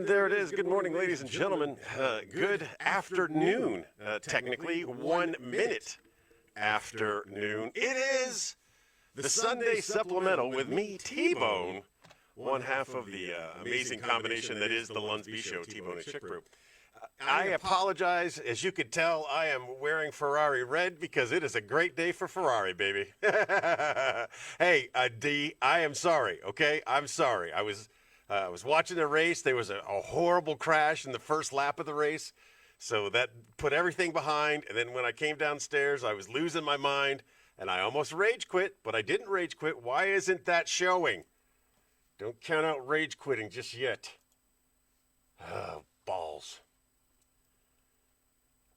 there it is. Good morning, ladies and gentlemen. Good afternoon. Technically, 1 minute afternoon. It is the Sunday Supplemental with me, T-Bone, one half of the amazing combination that is the LUNSB Show, T-Bone and ChickBrew. I apologize. As you could tell, I am wearing Ferrari red because it is a great day for Ferrari, baby. Hey, D, I am sorry, okay? I'm sorry. I was watching the race. There was a horrible crash in the first lap of the race. So that put everything behind. And then when I came downstairs, I was losing my mind. And I almost rage quit, but I didn't rage quit. Why isn't that showing? Don't count out rage quitting just yet. Oh, balls.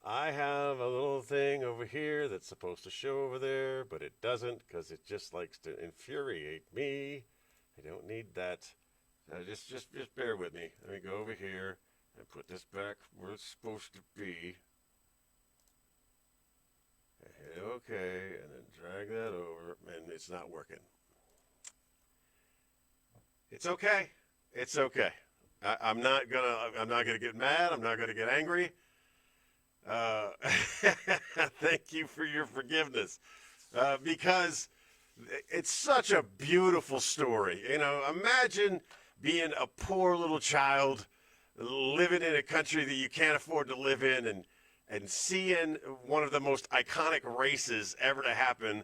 I have a little thing over here that's supposed to show over there, but it doesn't because it just likes to infuriate me. I don't need that. Just bear with me. Let me go over here and put this back where it's supposed to be. Okay, and then drag that over, and it's not working. It's okay. It's okay. I'm not gonna get mad. I'm not gonna get angry. Thank you for your forgiveness, because it's such a beautiful story. You know, imagine being a poor little child living in a country that you can't afford to live in, and seeing one of the most iconic races ever to happen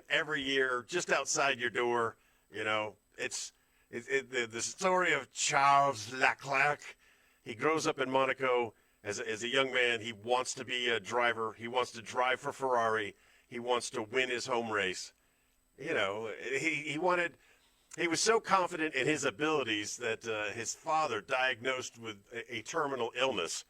every year just outside your door. You know, it's the story of Charles Leclerc. He grows up in Monaco. As a young man, he wants to be a driver. He wants to drive for Ferrari. He wants to win his home race. You know, he was so confident in his abilities that his father, diagnosed with a terminal illness,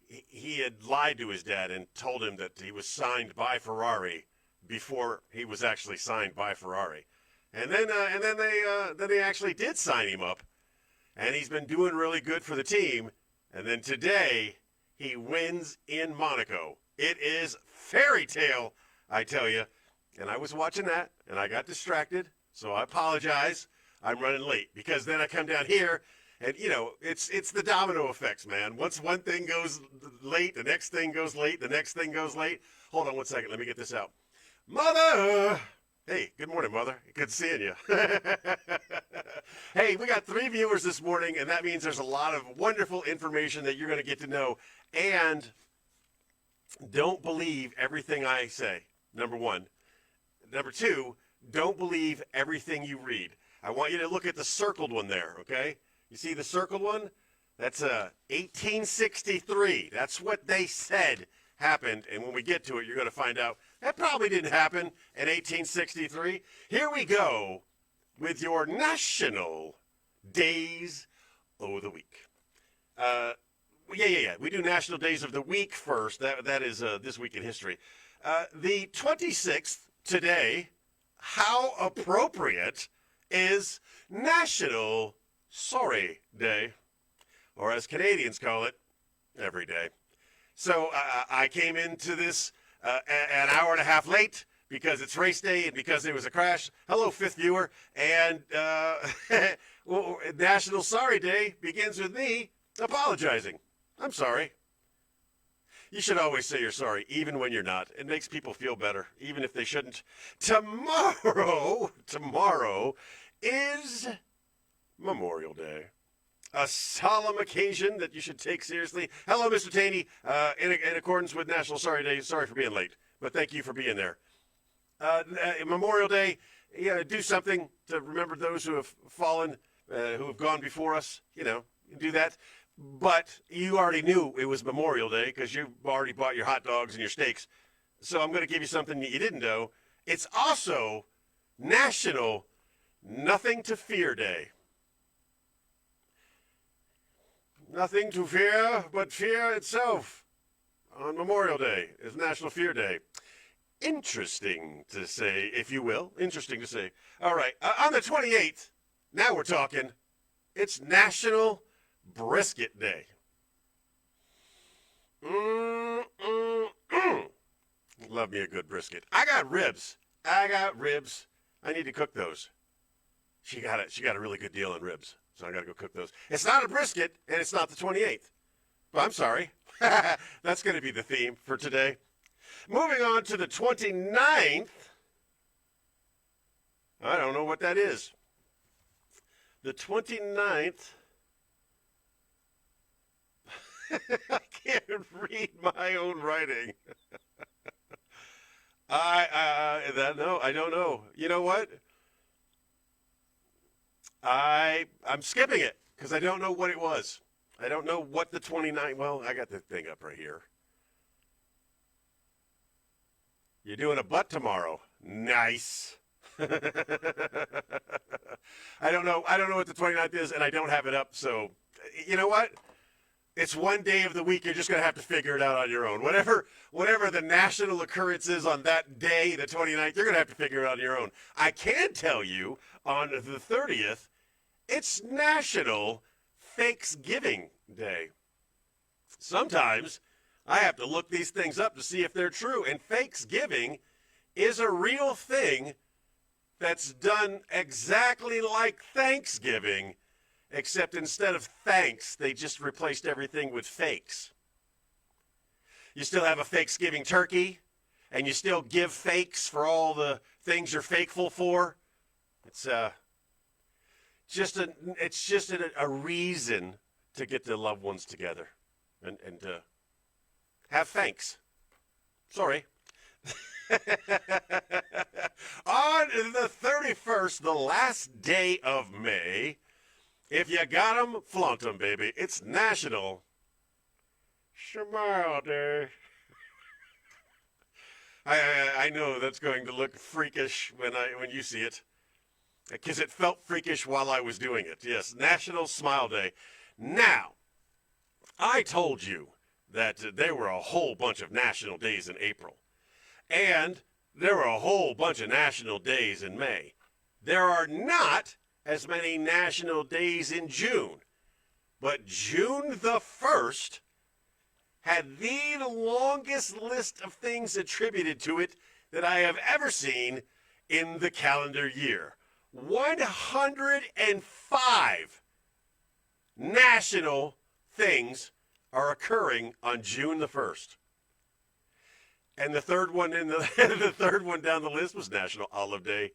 he had lied to his dad and told him that he was signed by Ferrari before he was actually signed by Ferrari. And then they actually did sign him up, and he's been doing really good for the team. And then today, he wins in Monaco. It is fairy tale, I tell you. And I was watching that, and I got distracted, so I apologize. I'm running late, because then I come down here, and, you know, it's the domino effects, man. Once one thing goes late, the next thing goes late, the next thing goes late. Hold on one second. Let me get this out. Mother! Hey, good morning, Mother. Good seeing you. Hey, we got 3 viewers this morning, and that means there's a lot of wonderful information that you're going to get to know. And don't believe everything I say, number one. Number two, don't believe everything you read. I want you to look at the circled one there, okay? You see the circled one? That's 1863. That's what they said happened, and when we get to it, you're going to find out that probably didn't happen in 1863. Here we go with your national days of the week. Yeah. We do national days of the week first. That is this week in history. The 26th today, how appropriate, is National Sorry Day, or as Canadians call it, every day. So I came into this an hour and a half late because it's race day and because there was a crash. Hello, fifth viewer. And well, National Sorry Day begins with me apologizing. I'm sorry. You should always say you're sorry, even when you're not. It makes people feel better, even if they shouldn't. Tomorrow is Memorial Day. A solemn occasion that you should take seriously. Hello, Mr. Taney. In accordance with National Sorry Day, sorry for being late, but thank you for being there. Memorial Day, do something to remember those who have fallen, who have gone before us. You know, do that. But you already knew it was Memorial Day because you already bought your hot dogs and your steaks. So I'm going to give you something that you didn't know. It's also National Nothing to Fear Day. Nothing to fear but fear itself. On Memorial Day is National Fear Day. Interesting to say, if you will. Interesting to say. All right, on the 28th, now we're talking, it's National Brisket Day. Love me a good brisket. I got ribs. I need to cook those. She got a really good deal on ribs. So I got to go cook those. It's not a brisket, and it's not the 28th. But I'm sorry. That's going to be the theme for today. Moving on to the 29th. I don't know what that is. The 29th. I can't read my own writing. I don't know. You know what? I'm skipping it because I don't know what it was. I don't know what the 29th. Well, I got the thing up right here. You're doing a butt tomorrow. Nice. I don't know what the 29th is, and I don't have it up. So, you know what? It's one day of the week. You're just going to have to figure it out on your own. Whatever the national occurrence is on that day, the 29th, you're going to have to figure it out on your own. I can tell you on the 30th, it's National Thanksgiving Day. Sometimes I have to look these things up to see if they're true. And Thanksgiving is a real thing that's done exactly like Thanksgiving, except instead of thanks, they just replaced everything with fakes. You still have a Thanksgiving turkey, and you still give fakes for all the things you're fakeful for. It's just a reason to get the loved ones together and have thanks. Sorry. On the 31st, the last day of May, if you got 'em, flaunt 'em, baby. It's National Smile Day. I know that's going to look freakish when you see it, because it felt freakish while I was doing it. Yes, National Smile Day. Now, I told you that there were a whole bunch of national days in April, and there were a whole bunch of national days in May. There are not as many national days in June, but June the 1st had the longest list of things attributed to it that I have ever seen in the calendar year. 105 national things are occurring on June the 1st. And the third one the third one down the list was National Olive Day.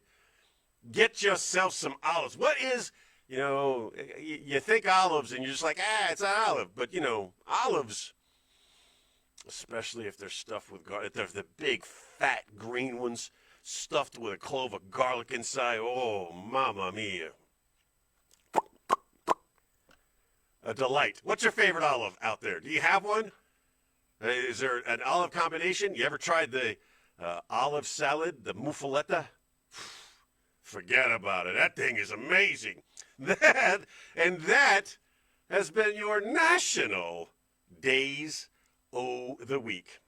Get yourself some olives. What is, you think olives and you're just like, it's an olive. But, olives, especially if they're stuffed with garlic, they're the big, fat, green ones, stuffed with a clove of garlic inside. Oh, mamma mia. A delight. What's your favorite olive out there? Do you have one? Is there an olive combination? You ever tried the olive salad, the muffaletta? Forget about it. That thing is amazing. That has been your national days o' the week.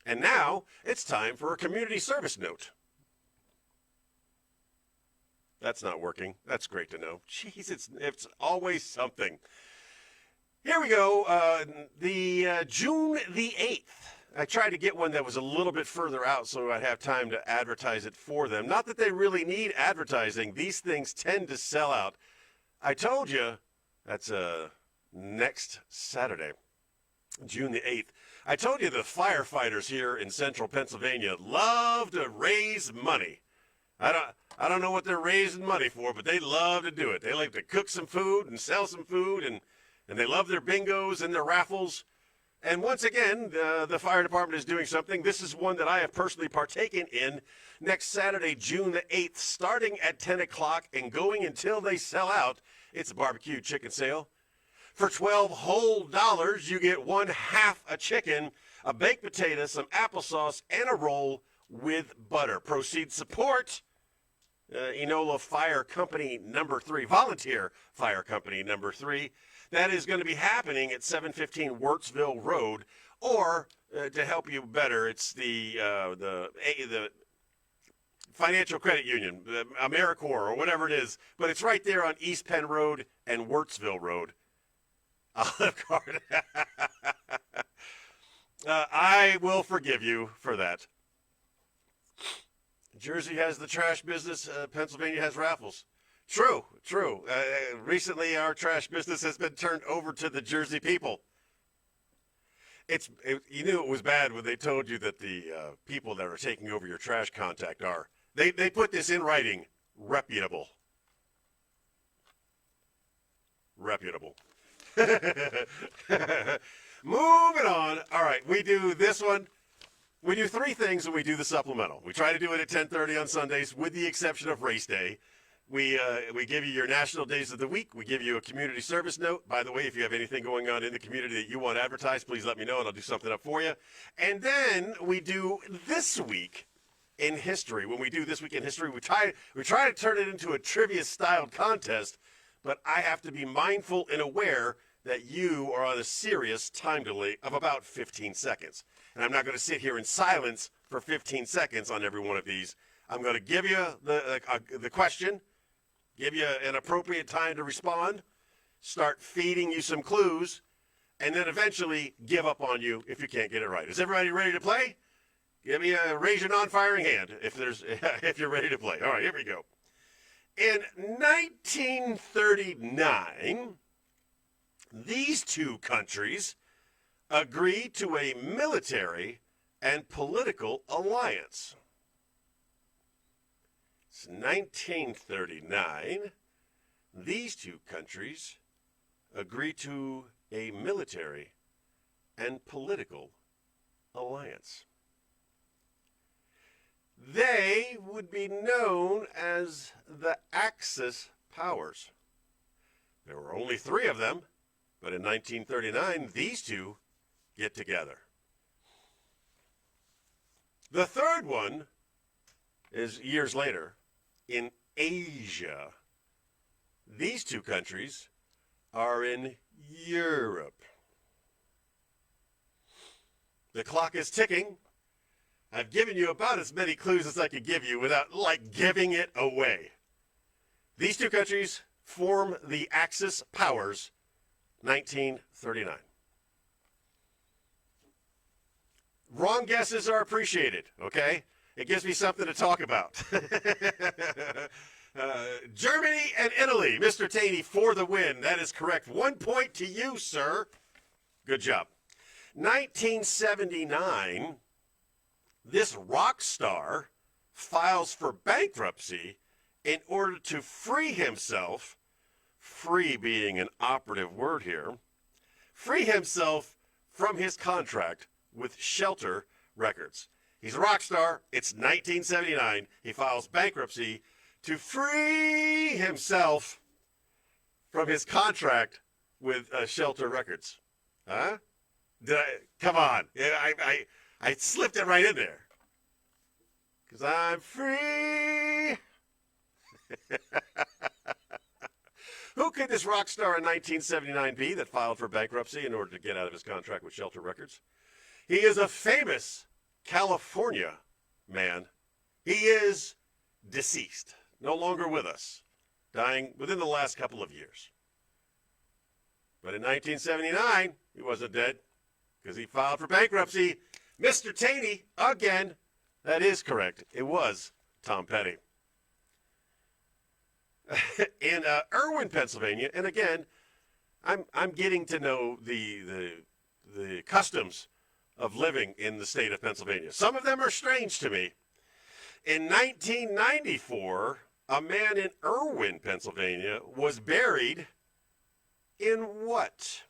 And now it's time for a community service note. That's not working. That's great to know. Jeez, it's always something. Here we go. The June the 8th. I tried to get one that was a little bit further out so I'd have time to advertise it for them. Not that they really need advertising. These things tend to sell out. I told you that's next Saturday, June the 8th. I told you the firefighters here in central Pennsylvania love to raise money. I don't know what they're raising money for, but they love to do it. They like to cook some food and sell some food, and they love their bingos and their raffles. And once again, the fire department is doing something. This is one that I have personally partaken in next Saturday, June the 8th, starting at 10 o'clock and going until they sell out. It's a barbecue chicken sale. For $12 whole, you get one half a chicken, a baked potato, some applesauce, and a roll with butter. Proceeds support Enola Fire Company number 3, Volunteer Fire Company number 3. That is going to be happening at 715 Wirtsville Road, or to help you better, it's the Financial Credit Union, the AmeriCorps, or whatever it is, but it's right there on East Penn Road and Wirtsville Road. Olive Garden. I will forgive you for that. Jersey has the trash business. Pennsylvania has raffles. True, true. Recently, our trash business has been turned over to the Jersey people. You knew it was bad when they told you that the people that are taking over your trash contact are. They put this in writing. Reputable. Reputable. Moving on. All right, we do this one. We do three things when we do the supplemental. We try to do it at 10:30 on Sundays, with the exception of race day. We give you your national days of the week. We give you a community service note. By the way, if you have anything going on in the community that you want advertised, please let me know and I'll do something up for you. And then we do This Week in History. When we do This Week in History, we try to turn it into a trivia-styled contest, but I have to be mindful and aware that you are on a serious time delay of about 15 seconds. And I'm not going to sit here in silence for 15 seconds on every one of these. I'm going to give you the question, give you an appropriate time to respond, start feeding you some clues, and then eventually give up on you if you can't get it right. Is everybody ready to play? Raise your non-firing hand if you're ready to play. All right, here we go. In 1939, these two countries agreed to a military and political alliance. It's 1939. These two countries agreed to a military and political alliance. They would be known as the Axis powers. There were only three of them, but in 1939, these two get together. The third one is years later in Asia. These two countries are in Europe. The clock is ticking. I've given you about as many clues as I could give you without, giving it away. These two countries form the Axis powers, 1939. Wrong guesses are appreciated, okay? It gives me something to talk about. Germany and Italy. Mr. Taney for the win. That is correct. 1 point to you, sir. Good job. 1979, this rock star files for bankruptcy in order to free himself, free being an operative word here, free himself from his contract with Shelter Records. He's a rock star. It's 1979. He files bankruptcy to free himself from his contract with Shelter Records. Huh? Come on. I slipped it right in there. Because I'm free. Who could this rock star in 1979 be that filed for bankruptcy in order to get out of his contract with Shelter Records? He is a famous California man. He is deceased, no longer with us, dying within the last couple of years. But in 1979, he wasn't dead because he filed for bankruptcy. Mr. Taney, again, that is correct. It was Tom Petty. In Irwin, Pennsylvania, and again, I'm getting to know the customs of living in the state of Pennsylvania. Some of them are strange to me. In 1994, a man in Irwin, Pennsylvania, was buried in what?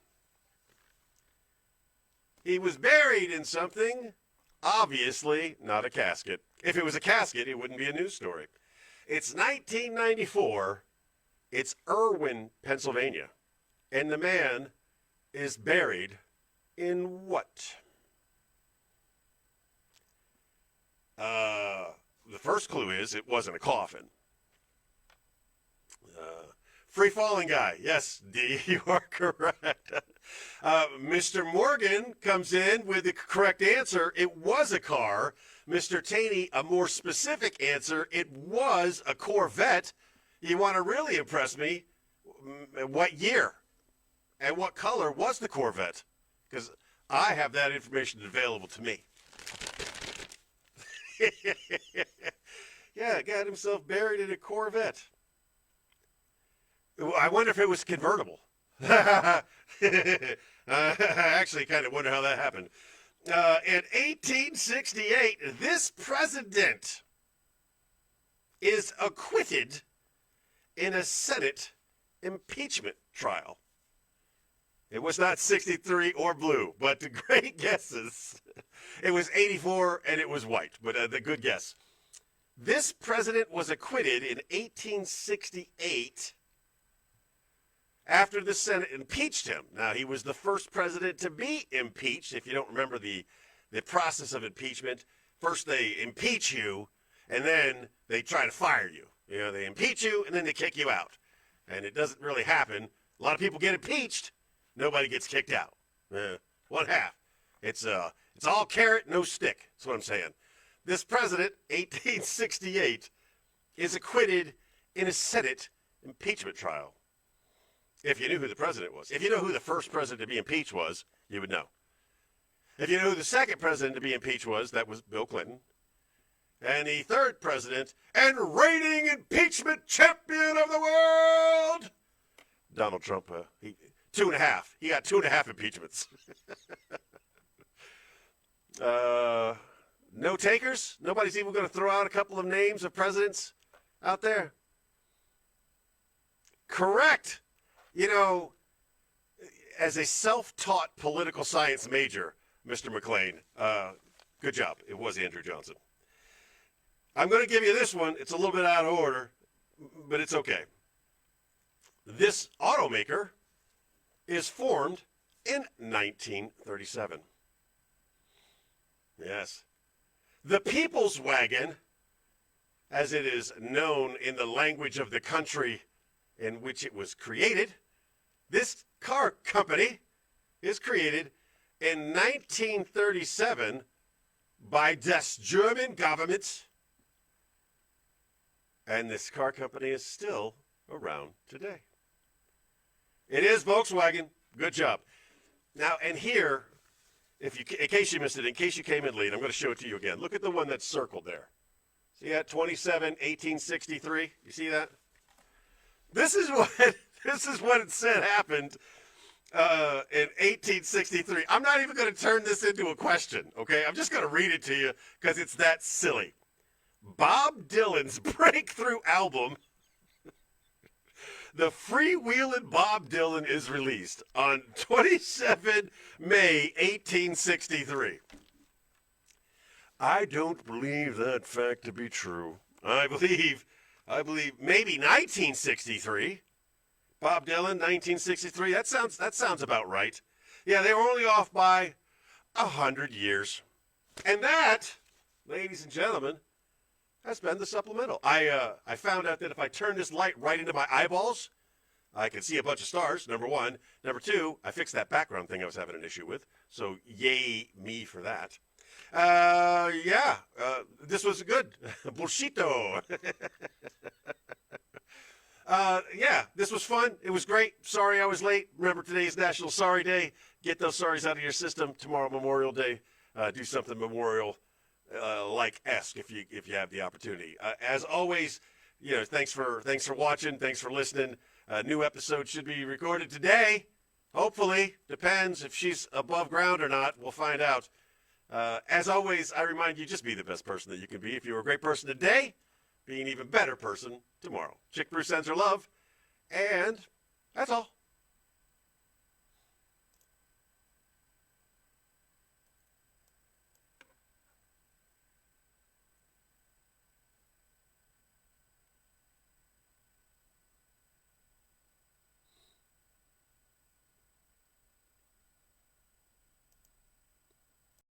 He was buried in something, obviously not a casket. If it was a casket, it wouldn't be a news story. It's 1994. It's Irwin, Pennsylvania. And the man is buried in what? The first clue is it wasn't a coffin. Free-falling guy. Yes, D, you are correct. Mr. Morgan comes in with the correct answer. It was a car. Mr. Taney, a more specific answer. It was a Corvette. You want to really impress me? What year and what color was the Corvette? Because I have that information available to me. Yeah, got himself buried in a Corvette. I wonder if it was convertible. I actually kind of wonder how that happened. In 1868, this president is acquitted in a Senate impeachment trial. It was not 63 or blue, but the great guesses. It was 84 and it was white, but the good guess. This president was acquitted in 1868 after the Senate impeached him. Now, he was the first president to be impeached. If you don't remember the process of impeachment, first they impeach you, and then they try to fire you. You know, they impeach you, and then they kick you out. And it doesn't really happen. A lot of people get impeached. Nobody gets kicked out. One half. It's all carrot, no stick. That's what I'm saying. This president, 1868, is acquitted in a Senate impeachment trial. If you knew who the president was. If you know who the first president to be impeached was, you would know. If you know who the second president to be impeached was, that was Bill Clinton. And the third president, and reigning impeachment champion of the world, Donald Trump. 2.5. He got 2.5 impeachments. No takers? Nobody's even going to throw out a couple of names of presidents out there? Correct. You know, as a self-taught political science major, Mr. McLean, good job. It was Andrew Johnson. I'm going to give you this one. It's a little bit out of order, but it's okay. This automaker is formed in 1937. Yes. The People's Wagon, as it is known in the language of the country in which it was created, this car company is created in 1937 by das German government, and this car company is still around today. It is Volkswagen. Good job. Now, and here, in case you missed it, in case you came in late, I'm going to show it to you again. Look at the one that's circled there. See that? 27/1863. You see that? This is what it said happened in 1863. I'm not even going to turn this into a question, okay? I'm just going to read it to you because it's that silly. Bob Dylan's breakthrough album, The Freewheelin' Bob Dylan, is released on 27 May 1863. I don't believe that fact to be true. I believe maybe 1963. Bob Dylan, 1963. That sounds about right. Yeah, they were only off by 100 years. And that, ladies and gentlemen, has been the supplemental. I found out that if I turn this light right into my eyeballs, I can see a bunch of stars, number one. Number two, I fixed that background thing I was having an issue with. So yay me for that. This was good. Bullshito. This was fun. It was great. Sorry I was late. Remember, today's National Sorry Day. Get those sorries out of your system. Tomorrow, Memorial Day. Do something memorial like-esque if you have the opportunity. As always, thanks for watching. Thanks for listening. New episode should be recorded today. Hopefully. Depends if she's above ground or not. We'll find out. As always, I remind you, just be the best person that you can be. If you were a great person today, be an even better person tomorrow. ChickBrew sends her love, and that's all.